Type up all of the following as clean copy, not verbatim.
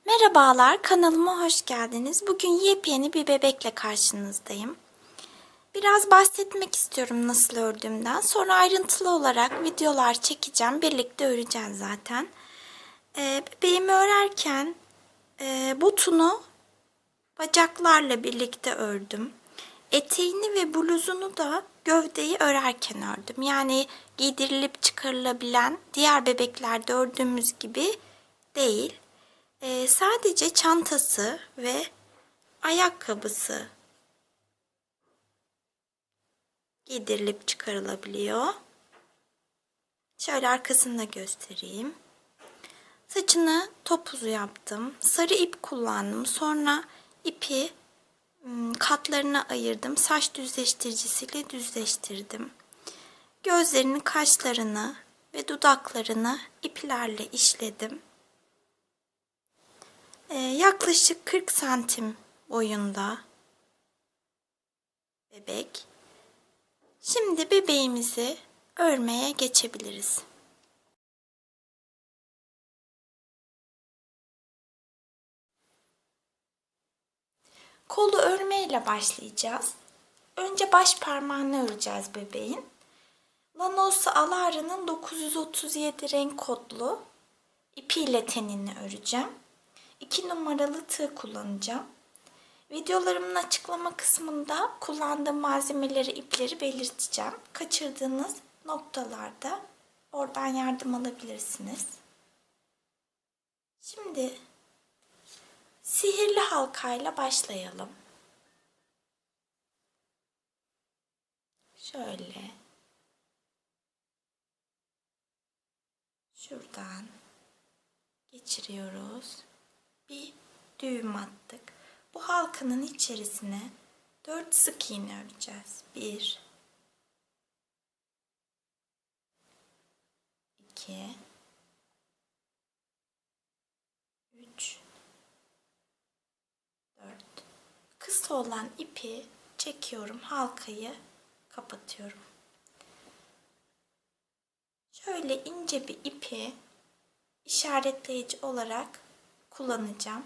Merhabalar, kanalıma hoş geldiniz. Bugün yepyeni bir bebekle karşınızdayım. Biraz bahsetmek istiyorum nasıl ördüğümden. Sonra ayrıntılı olarak videolar çekeceğim. Birlikte öreceğiz zaten. Bebeğimi örerken botunu bacaklarla birlikte ördüm. Eteğini ve bluzunu da gövdeyi örerken ördüm. Yani giydirilip çıkarılabilen diğer bebeklerde ördüğümüz gibi değil. Sadece çantası ve ayakkabısı giydirilip çıkarılabiliyor. Şöyle arkasını da göstereyim. Saçını topuzu yaptım. Sarı ip kullandım. Sonra ipi katlarına ayırdım. Saç düzleştiricisiyle düzleştirdim. Gözlerini, kaşlarını ve dudaklarını iplerle işledim. Yaklaşık 40 santim boyunda bebek. Şimdi bebeğimizi örmeye geçebiliriz. Kolu örmeyle başlayacağız. Önce baş parmağını öreceğiz bebeğin. Lanosa Alara'nın 937 renk kodlu ipiyle tenini öreceğim. 2 numaralı tığ kullanacağım. Videolarımın açıklama kısmında kullandığım malzemeleri, ipleri belirteceğim. Kaçırdığınız noktalarda oradan yardım alabilirsiniz. Şimdi sihirli halkayla başlayalım. Şöyle şuradan geçiriyoruz. Bir düğüm attık. Bu halkanın içerisine 4 sık iğne öreceğiz. 1 2 3 4. Kısa olan ipi çekiyorum. Halkayı kapatıyorum. Şöyle ince bir ipi işaretleyici olarak kullanacağım.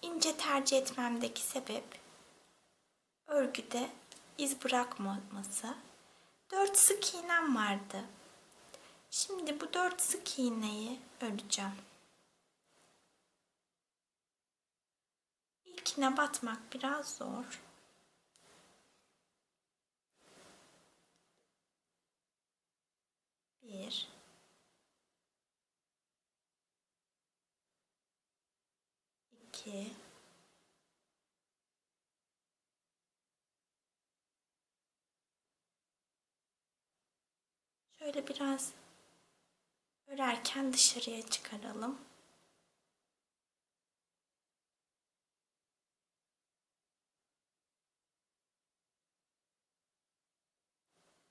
İnce tercih etmemdeki sebep örgüde iz bırakmaması. 4 sık iğnem vardı. Şimdi bu 4 sık iğneyi öreceğim. İlkine batmak biraz zor. Bir, iki, şöyle biraz örerken dışarıya çıkaralım.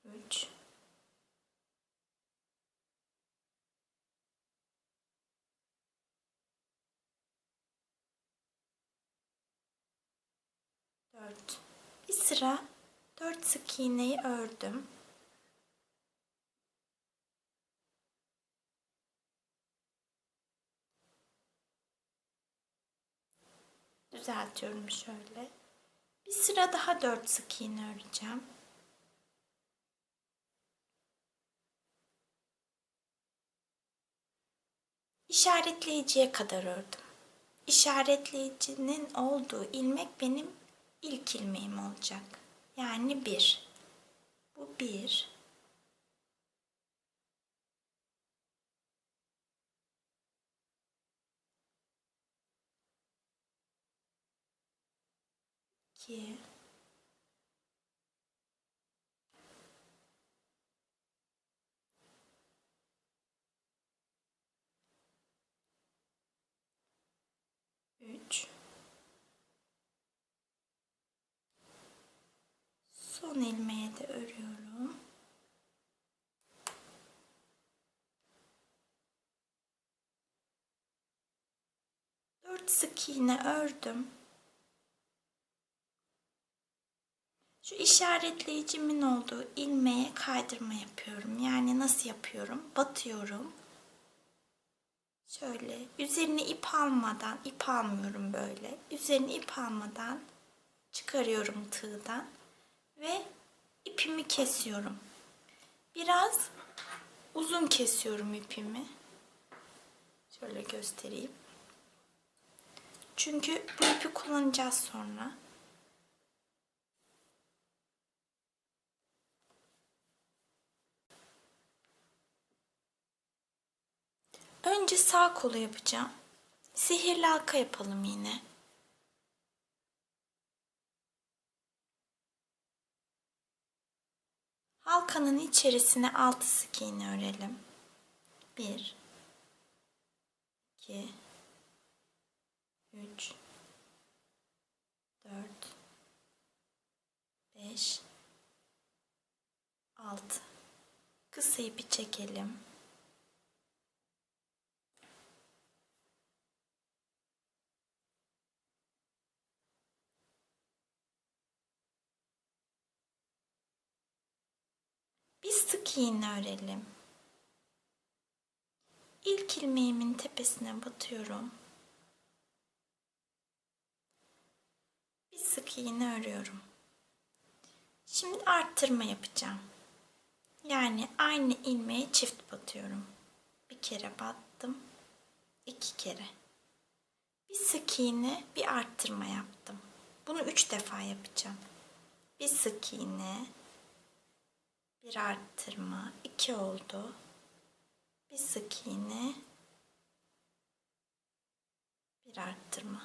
3, 4. Bir sıra 4 sık iğneyi ördüm. Düzeltiyorum şöyle. Bir sıra daha 4 sık iğne öreceğim. İşaretleyiciye kadar ördüm. İşaretleyicinin olduğu ilmek benim ilk ilmeğim olacak. Yani 1. Bu 1. 2. 3. Son ilmeğe de örüyorum. Dört sık iğne ördüm. Şu işaretleyicimin olduğu ilmeğe kaydırma yapıyorum. Yani nasıl yapıyorum? Batıyorum. Şöyle üzerine ip almadan, ip almıyorum böyle. Üzerine ip almadan çıkarıyorum tığdan ve ipimi kesiyorum. Biraz uzun kesiyorum ipimi. Şöyle göstereyim. Çünkü bu ipi kullanacağız sonra. Önce sağ kolu yapacağım. Sihirli halka yapalım yine. Halkanın içerisine 6 sık iğne örelim. 1 2 3 4 5 6. Kısa ipi çekelim. Bir sık iğne örelim. İlk ilmeğimin tepesine batıyorum. Bir sık iğne örüyorum. Şimdi arttırma yapacağım. Yani aynı ilmeğe çift batıyorum. Bir kere battım. 2 kere. Bir sık iğne, bir arttırma yaptım. Bunu 3 defa yapacağım. Bir sık iğne, bir arttırma, 2 oldu. Bir sık iğne, bir arttırma.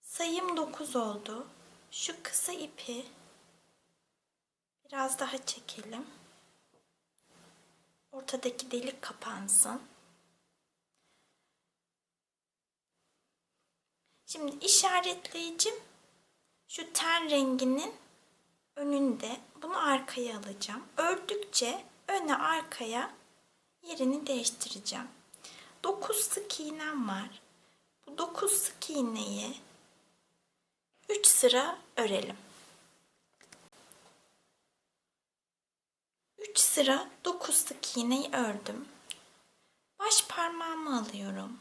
Sayım 9 oldu. Şu kısa ipi biraz daha çekelim. Ortadaki delik kapansın. Şimdi işaretleyicim şu ten renginin önünde. Bunu arkaya alacağım. Ördükçe öne arkaya yerini değiştireceğim. 9 sık iğnem var. Bu 9 sık iğneyi 3 sıra örelim. 3 sıra 9 sık iğneyi ördüm. Baş parmağımı alıyorum.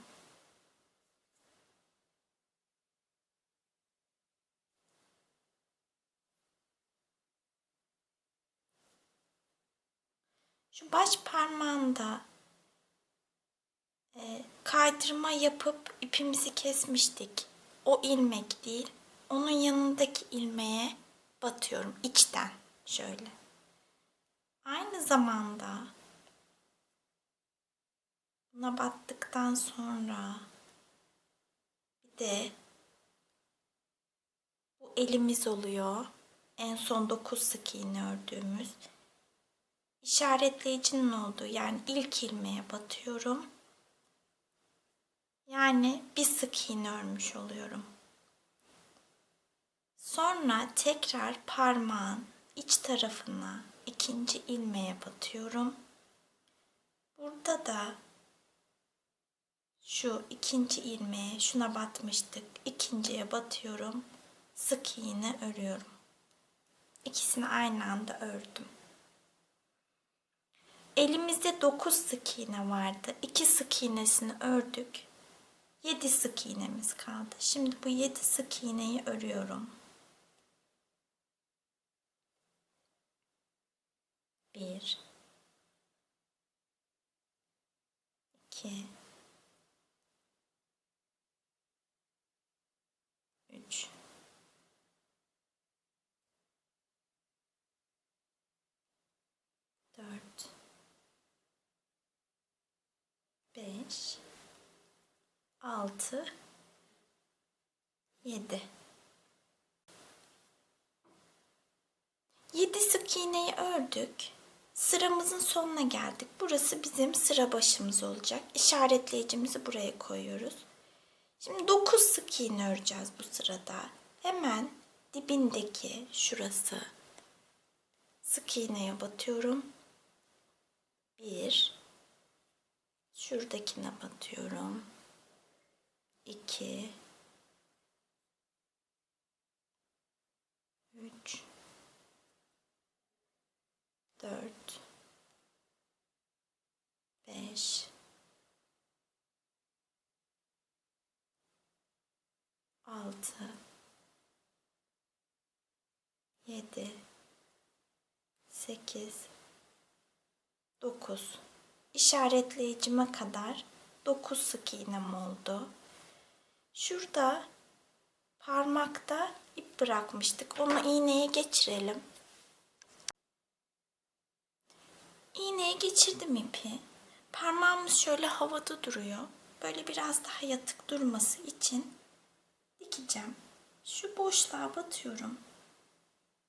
Şu baş parmağımda kaydırma yapıp ipimizi kesmiştik. O ilmek değil, onun yanındaki ilmeğe batıyorum içten şöyle. Aynı zamanda buna battıktan sonra bir de bu elimiz oluyor. En son 9 sık iğne ördüğümüz. İşaretleyicinin olduğu yani ilk ilmeğe batıyorum. Yani bir sık iğne örmüş oluyorum. Sonra tekrar parmağın iç tarafına ikinci ilmeğe batıyorum. Burada da şu ikinci ilmeğe şuna batmıştık. İkinciye batıyorum. Sık iğne örüyorum. İkisini aynı anda ördüm. Elimizde 9 sık iğne vardı. 2 sık iğnesini ördük. 7 sık iğnemiz kaldı. Şimdi bu 7 sık iğneyi örüyorum. 1 2 3 4 5 6 7 7 sık iğneyi ördük. Sıramızın sonuna geldik. Burası bizim sıra başımız olacak. İşaretleyicimizi buraya koyuyoruz. Şimdi 9 sık iğne öreceğiz bu sırada. Hemen dibindeki şurası sık iğneye batıyorum. 1 şuradakine batıyorum. 2 3 4 5, 6, 7, 8, 9. İşaretleyicime kadar 9 sık iğnem oldu. Şurada parmakta ip bırakmıştık. Onu iğneye geçirelim. İğneye geçirdim ipi. Parmağımız şöyle havada duruyor. Böyle biraz daha yatık durması için dikeceğim. Şu boşluğa batıyorum.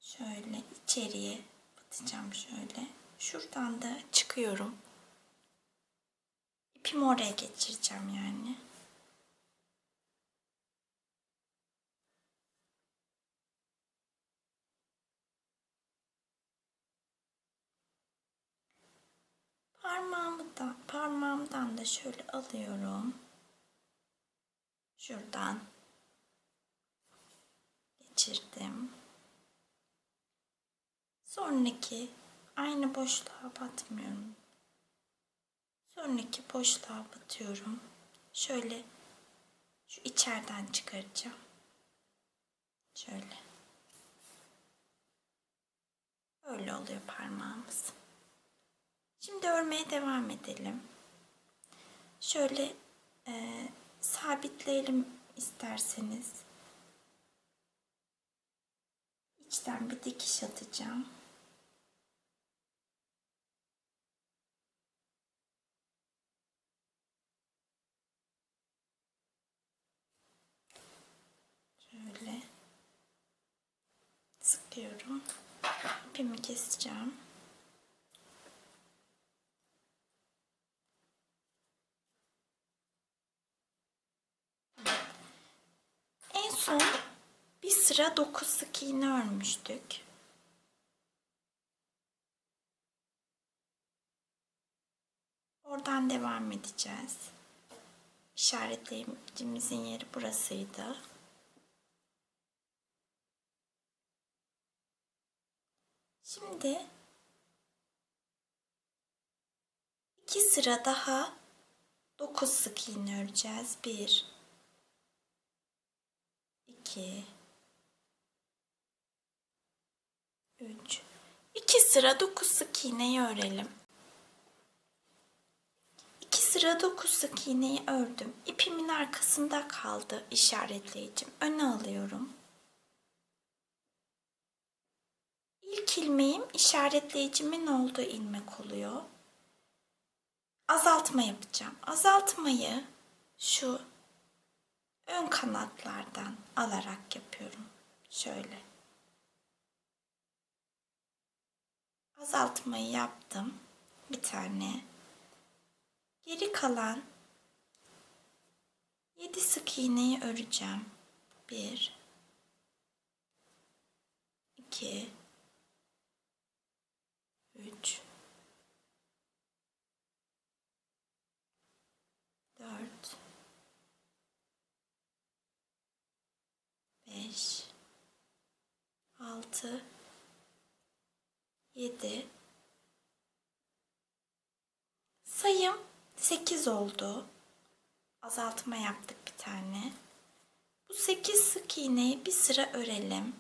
Şöyle içeriye batacağım şöyle. Şuradan da çıkıyorum. İpimi oraya geçireceğim yani. Parmağımdan da şöyle alıyorum. Şuradan geçirdim. Sonraki aynı boşluğa batmıyorum. Sonraki boşluğa batıyorum. Şöyle şu içeriden çıkaracağım. Şöyle. Öyle oluyor parmağımız. Şimdi örmeye devam edelim. Şöyle sabitleyelim isterseniz. İçten bir dikiş atacağım. Şöyle sıkıyorum. İpimi keseceğim. En son bir sıra 9 sık iğne örmüştük. Oradan devam edeceğiz. İşaretleyicimizin yeri burasıydı. Şimdi 2 sıra daha 9 sık iğne öreceğiz. 1, 2, 3. 2 sıra 9 sık iğneyi örelim. 2 sıra 9 sık iğneyi ördüm. İpimin arkasında kaldı işaretleyicim. Öne alıyorum. İlk ilmeğim işaretleyicimin olduğu ilmek oluyor. Azaltma yapacağım. Azaltmayı şu ön kanatlardan alarak yapıyorum. Şöyle. Azaltmayı yaptım. Bir tane. Geri kalan 7 sık iğneyi öreceğim. 1, 2, 3, 4, 5, 6, 7. Sayım 8 oldu. Azaltma yaptık bir tane. Bu 8 sık iğneyi bir sıra örelim.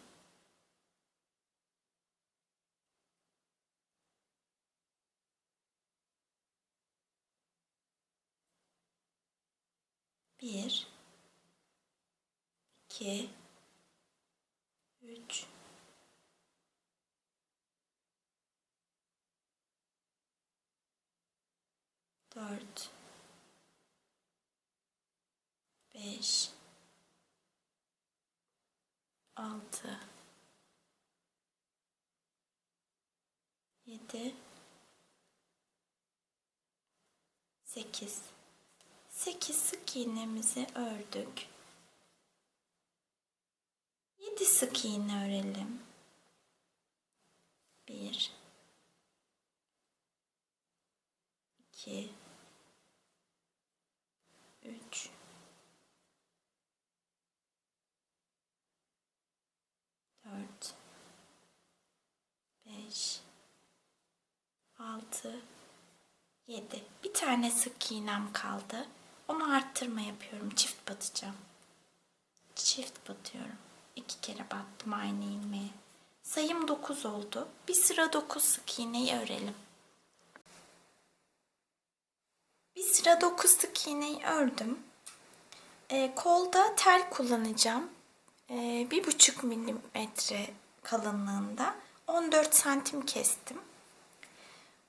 Bir, iki, üç, dört, beş, altı, yedi, 8. 8 sık iğnemizi ördük. 7 sık iğne örelim. 1, 2, 3, 4, 5, 6, 7. Bir tane sık iğnem kaldı. Onu arttırma yapıyorum. Çift batacağım. Çift batıyorum. 2 kere battım aynı ilmeğe. Sayım 9 oldu. Bir sıra 9 sık iğneyi örelim. Bir sıra 9 sık iğneyi ördüm. Kolda tel kullanacağım. 1,5 milimetre kalınlığında 14 santim kestim.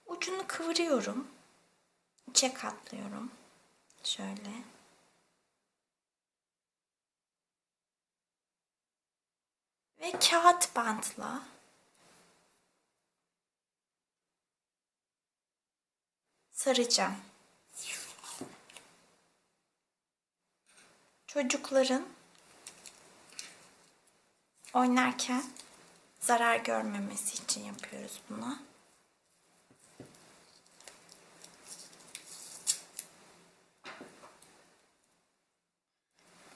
Ucunu kıvırıyorum. İçe katlıyorum. Şöyle. Ve kağıt bantla saracağım. Çocukların oynarken zarar görmemesi için yapıyoruz bunu.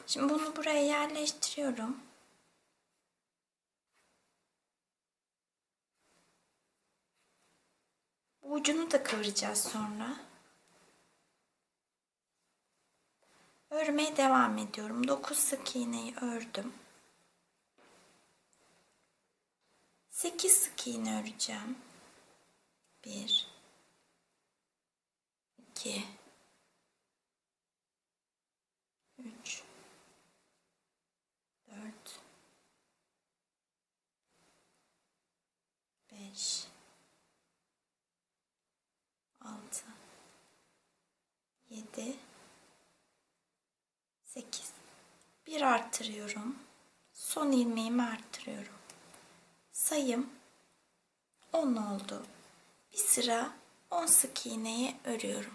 Şimdi bunu buraya yerleştiriyorum. Bu ucunu da kıvıracağız sonra. Örmeye devam ediyorum. 9 sık iğneyi ördüm. 8 sık iğne öreceğim. 1 2 3 4 5 6 7 8. Bir arttırıyorum. Son ilmeğimi arttırıyorum. Sayım 10 oldu. Bir sıra 10 sık iğneyi örüyorum.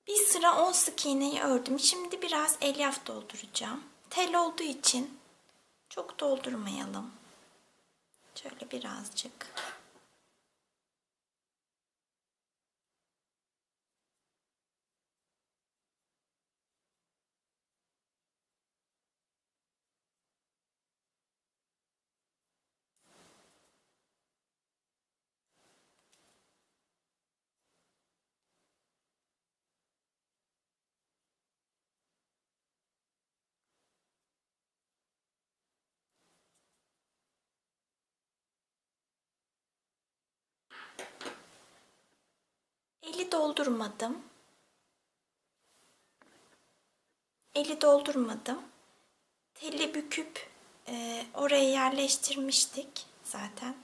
Bir sıra 10 sık iğneyi ördüm. Şimdi biraz elyaf dolduracağım. Tel olduğu için çok doldurmayalım. Şöyle birazcık. Eli doldurmadım. Eli doldurmadım. Teli büküp oraya yerleştirmiştik zaten.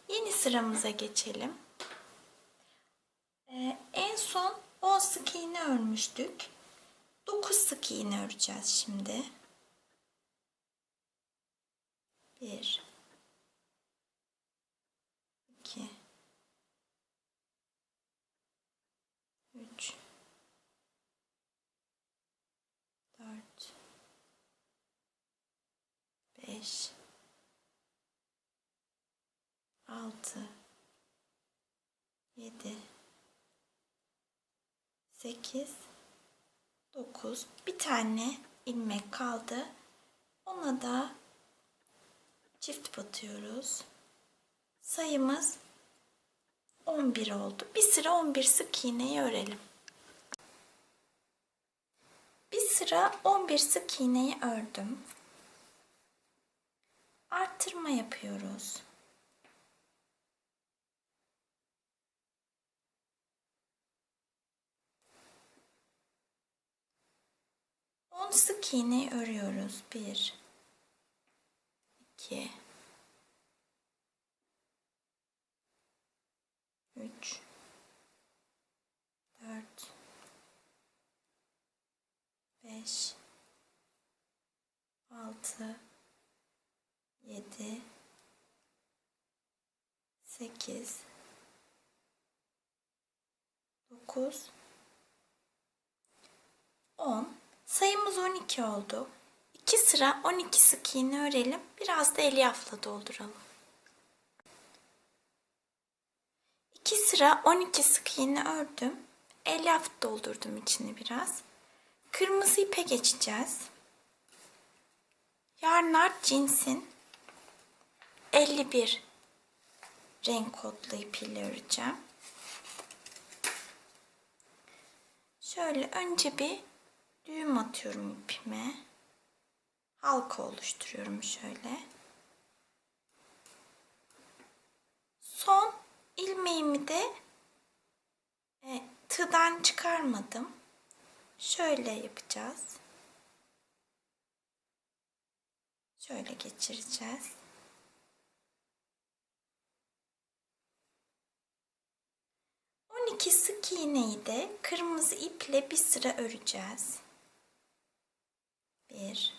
Yeni sıramıza geçelim. En son 10 sık iğne örmüştük. 9 sık iğne öreceğiz şimdi. 1 2 3 4 5 6 7 8 9. Bir tane ilmek kaldı. Ona da çift batıyoruz. Sayımız 11 oldu. Bir sıra 11 sık iğneyi örelim. Bir sıra 11 sık iğneyi ördüm. Arttırma yapıyoruz. On sık iğneyi örüyoruz. 1 2 3 4 5 6 7 8 9 10. Sayımız 12 oldu. 2 sıra 12 sık iğne örelim. Biraz da elyafla dolduralım. 2 sıra 12 sık iğne ördüm. Elyaf doldurdum içine biraz. Kırmızı ipe geçeceğiz. Yarnart cinsin 51 renk kodlu ipiyle öreceğim. Şöyle önce bir düğüm atıyorum ipime. Halka oluşturuyorum şöyle. Son ilmeğimi de tığdan çıkarmadım. Şöyle yapacağız. Şöyle geçireceğiz. On iki sık iğneyi de kırmızı iple bir sıra öreceğiz. 1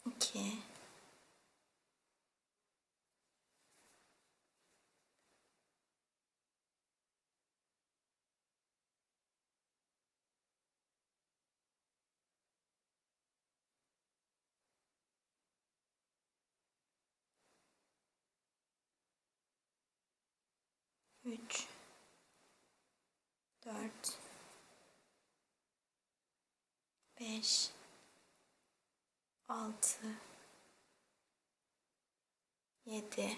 2 3 4 5 6 7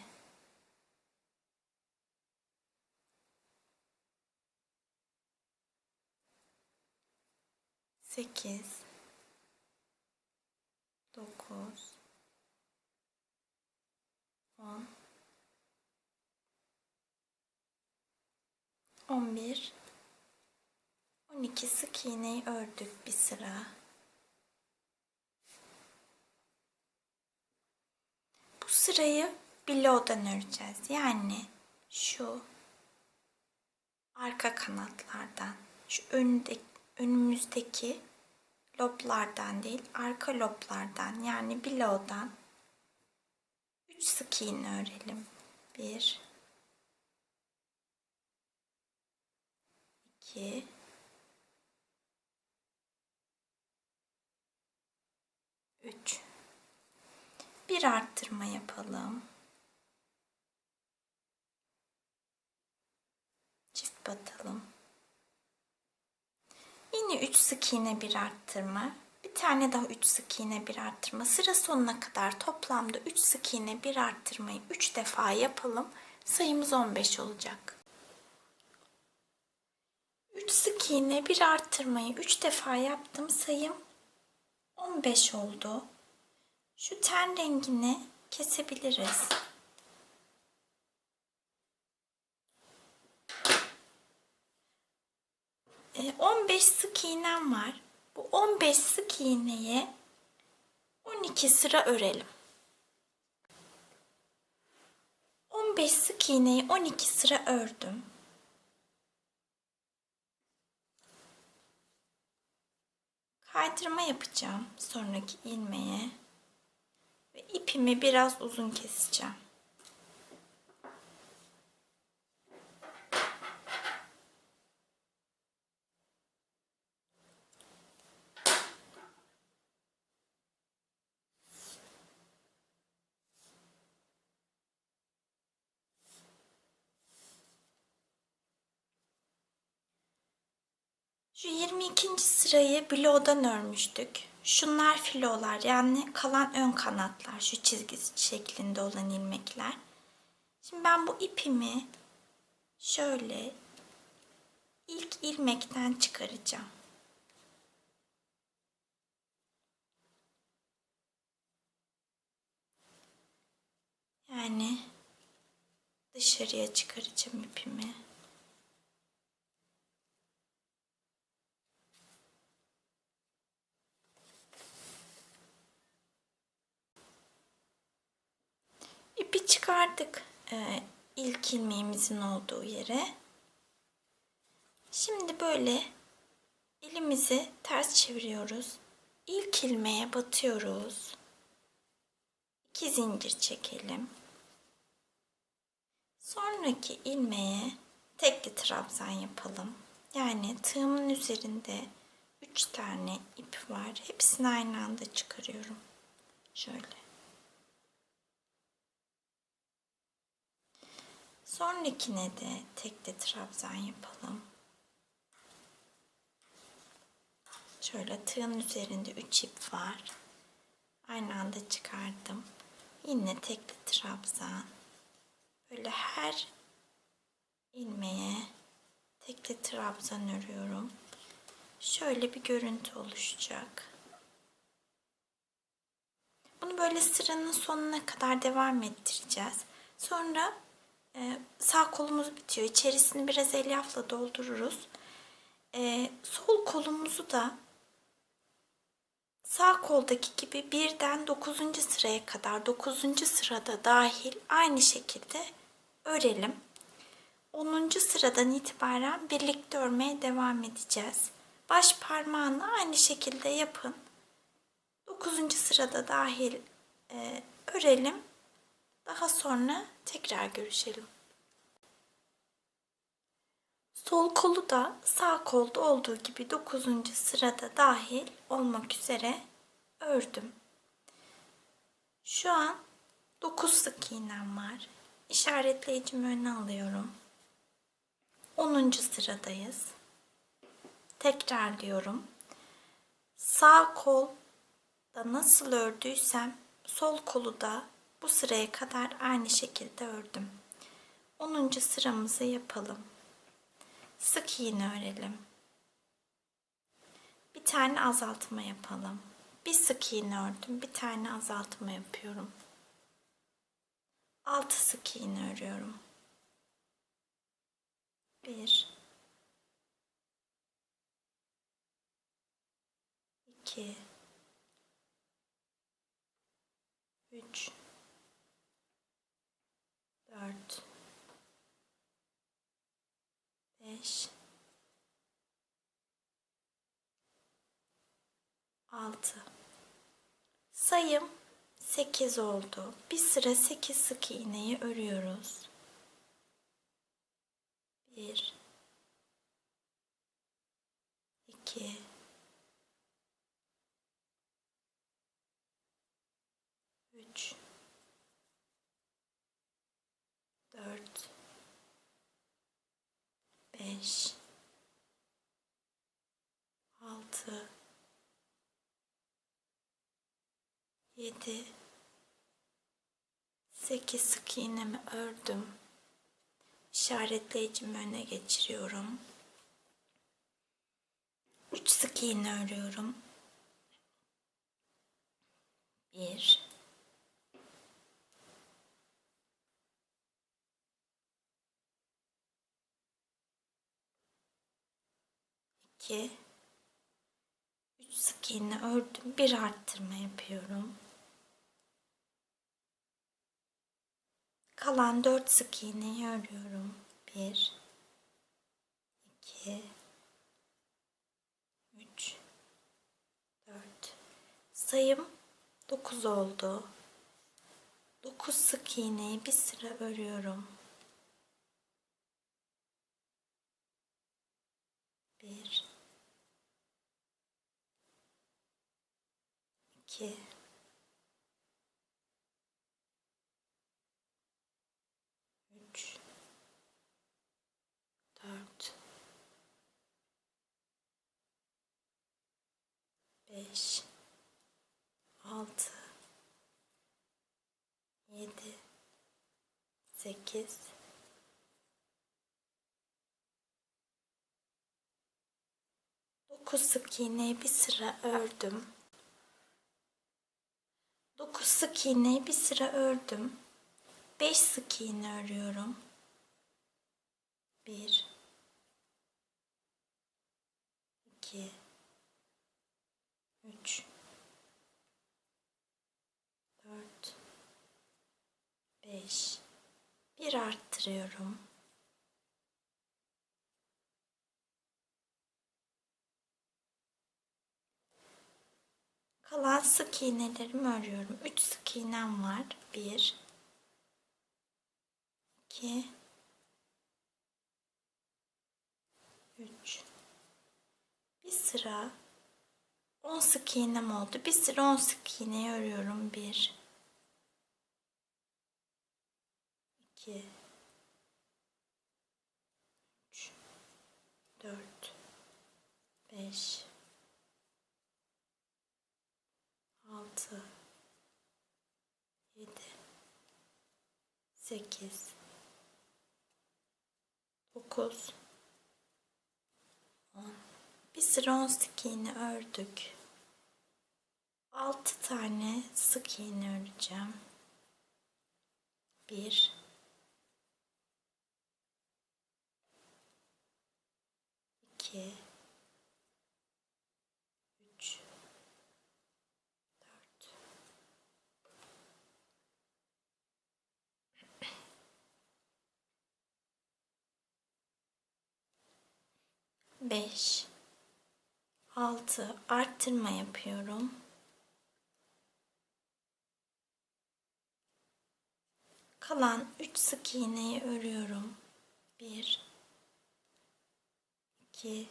8 9 10 11 12 sık iğneyi ördük bir sıra. Bu sırayı bilow'dan öreceğiz. Yani şu arka kanatlardan, şu önümüzdeki loblardan değil, arka loblardan yani bilow'dan 3 sık iğne örelim. 1 2 3 bir arttırma yapalım. Çift batalım. Yine 3 sık iğne bir arttırma. Bir tane daha 3 sık iğne bir arttırma. Sıra sonuna kadar toplamda 3 sık iğne bir arttırmayı 3 defa yapalım. Sayımız 15 olacak. 3 sık iğne bir arttırmayı 3 defa yaptım. Sayım 15 oldu. Şu ten rengini kesebiliriz. 15 sık iğnem var. Bu 15 sık iğneye 12 sıra örelim. 15 sık iğneyi 12 sıra ördüm. Kaydırma yapacağım sonraki ilmeğe ve ipimi biraz uzun keseceğim. Şu 22. sırayı bilow'dan örmüştük. Şunlar filolar yani kalan ön kanatlar, şu çizgi şeklinde olan ilmekler. Şimdi ben bu ipimi şöyle ilk ilmekten çıkaracağım. Yani dışarıya çıkaracağım ipimi. İpi çıkardık ilk ilmeğimizin olduğu yere. Şimdi böyle elimizi ters çeviriyoruz. İlk ilmeğe batıyoruz. 2 zincir çekelim. Sonraki ilmeğe tekli trabzan yapalım. Yani tığımın üzerinde 3 tane ip var. Hepsini aynı anda çıkarıyorum. Şöyle. Sonrakine de tekli trabzan yapalım. Şöyle tığın üzerinde 3 ip var. Aynı anda çıkardım. Yine tekli trabzan. Böyle her ilmeğe tekli trabzan örüyorum. Şöyle bir görüntü oluşacak. Bunu böyle sıranın sonuna kadar devam ettireceğiz. Sonra sağ kolumuz bitiyor. İçerisini biraz elyafla doldururuz. Sol kolumuzu da sağ koldaki gibi birden 9. sıraya kadar 9. sırada dahil aynı şekilde örelim. 10. sıradan itibaren birlikte örmeye devam edeceğiz. Baş parmağını aynı şekilde yapın. 9. sırada dahil örelim. Daha sonra tekrar görüşelim. Sol kolu da sağ kolda olduğu gibi 9. sırada dahil olmak üzere ördüm. Şu an 9 sık iğnem var. İşaretleyicimi öne alıyorum. 10. sıradayız. Tekrarlıyorum. Sağ kolda nasıl ördüysem sol kolu da bu sıraya kadar aynı şekilde ördüm. 10. sıramızı yapalım. Sık iğne örelim. Bir tane azaltma yapalım. Bir sık iğne ördüm, bir tane azaltma yapıyorum. 6 sık iğne örüyorum. 1 2 3 4 5 6 sayım 8 oldu. Bir sıra 8 sık iğneyi örüyoruz. 1 2 3 4 5 6 7 8 sık iğnemi ördüm. İşaretleyicimi öne geçiriyorum. 3 sık iğne örüyorum. 1 2 3 sık iğne ördüm. Bir arttırma yapıyorum. Kalan 4 sık iğneyi örüyorum. 1 2 3 4 sayım 9 oldu. 9 sık iğneyi bir sıra örüyorum. 1 2 3 4 5 6 7 8 9 sık iğneyi bir sıra ördüm. 9 sık iğneyi bir sıra ördüm. 5 sık iğne örüyorum. 1 2 3 4 5 bir arttırıyorum. Kalan sık iğnelerimi örüyorum. 3 sık iğnem var. 1 2 3 bir sıra 10 sık iğnem oldu. Bir sıra 10 sık iğneyi örüyorum. 1 2 3 4 5 6 7 8 9 10 6, 7, 8, 9, 10. Bir sıra 10 sık iğne ördük. 6 tane sık iğne öreceğim. 1, 2, 3, 4, 5, 6 arttırma yapıyorum. Kalan 3 sık iğneyi örüyorum. 1, 2,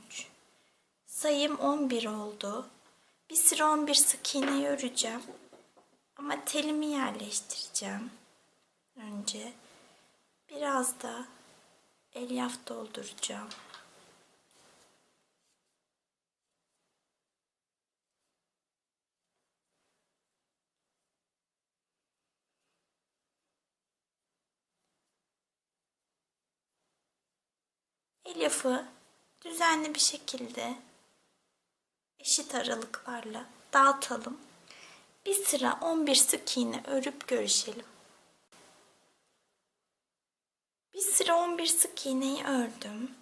3. Sayım 11 oldu. Bir sıra 11 sık iğneyi öreceğim. Ama telimi yerleştireceğim. Önce biraz da elyaf dolduracağım. Elyafı düzenli bir şekilde eşit aralıklarla dağıtalım. Bir sıra 11 sık iğne örüp görüşelim. Bir sıra 11 sık iğneyi ördüm.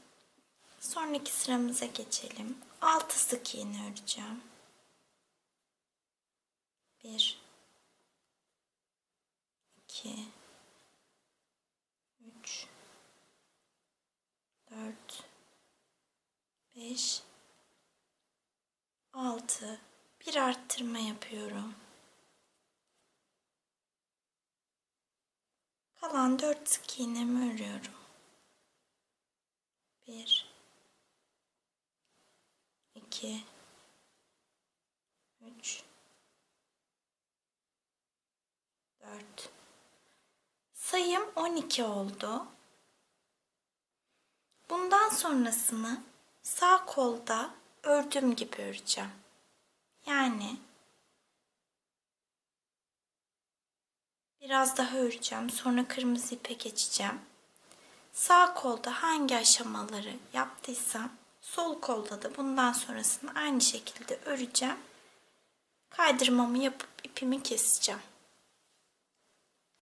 Sonraki sıramıza geçelim. 6 sık iğne öreceğim. 1, 2, 3, 4, 5, 6. Bir arttırma yapıyorum. Kalan 4 sık iğnemi örüyorum. 1, 2, 3, 4. Sayım 12 oldu. Bundan sonrasını sağ kolda ördüğüm gibi öreceğim. Yani biraz daha öreceğim. Sonra kırmızı ipe geçeceğim. Sağ kolda hangi aşamaları yaptıysam sol kolda da bundan sonrasını aynı şekilde öreceğim. Kaydırmamı yapıp ipimi keseceğim.